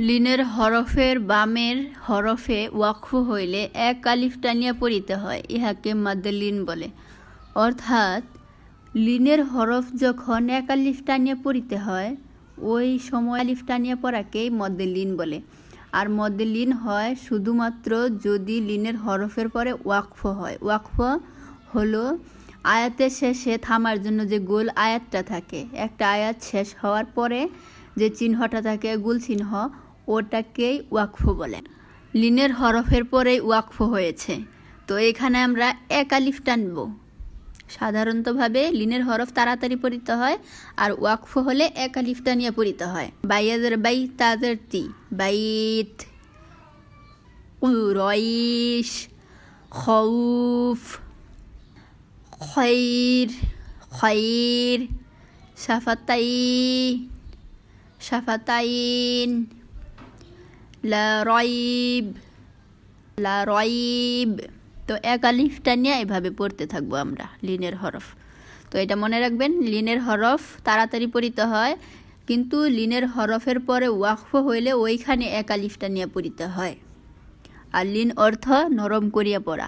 লিনের হরফের বামের হরফে ওয়াকফ হইলে এক আলিফ টানিয়া পড়িতে হয়, ইহাকে মাদ্দে লিন বলে। অর্থাৎ লিনের হরফ যখন এক আলিফ টানিয়া পড়িতে হয় ওই সময় আলিফ টানিয়া পড়াকেই মদ্দে লিন বলে। আর মদ্দে লিন হয় শুধুমাত্র যদি লিনের হরফের পরে ওয়াকফ হয়। ওয়াকফ হলো আয়াতের শেষে থামার জন্য যে গোল আয়াতটা থাকে, একটা আয়াত শেষ হওয়ার পরে যে চিহ্নটা থাকে গোল চিহ্ন, ওটাকেই ওয়াকফ বলে। লিনের হরফের পরেই ওয়াকফ হয়েছে, তো এখানে আমরা এক আলিফ টানব। সাধারণতভাবে লিনের হরফ তাড়াতাড়ি পড়িতে হয় আর ওয়াকফ হলে এক আলিফ টানিয়া পড়িতে হয়। বাইয়াদের বাই তাদের তি, বাইত, রইশ, খৌফ, খৈর, খৈর, শাফাতাই, শাফাতাইন, লা রইব, লা রইব। তো এক আলিফ টানিয়া এভাবে পড়তে থাকবো আমরা লিনের হরফ। তো এটা মনে রাখবেন, লিনের হরফ তাড়াতাড়ি পড়িতে হয়, কিন্তু লিনের হরফের পরে ওয়াকফ হইলে ওইখানে এক আলিফ টানিয়া পড়িতে হয়। আর লিন অর্থ নরম করিয়া পড়া।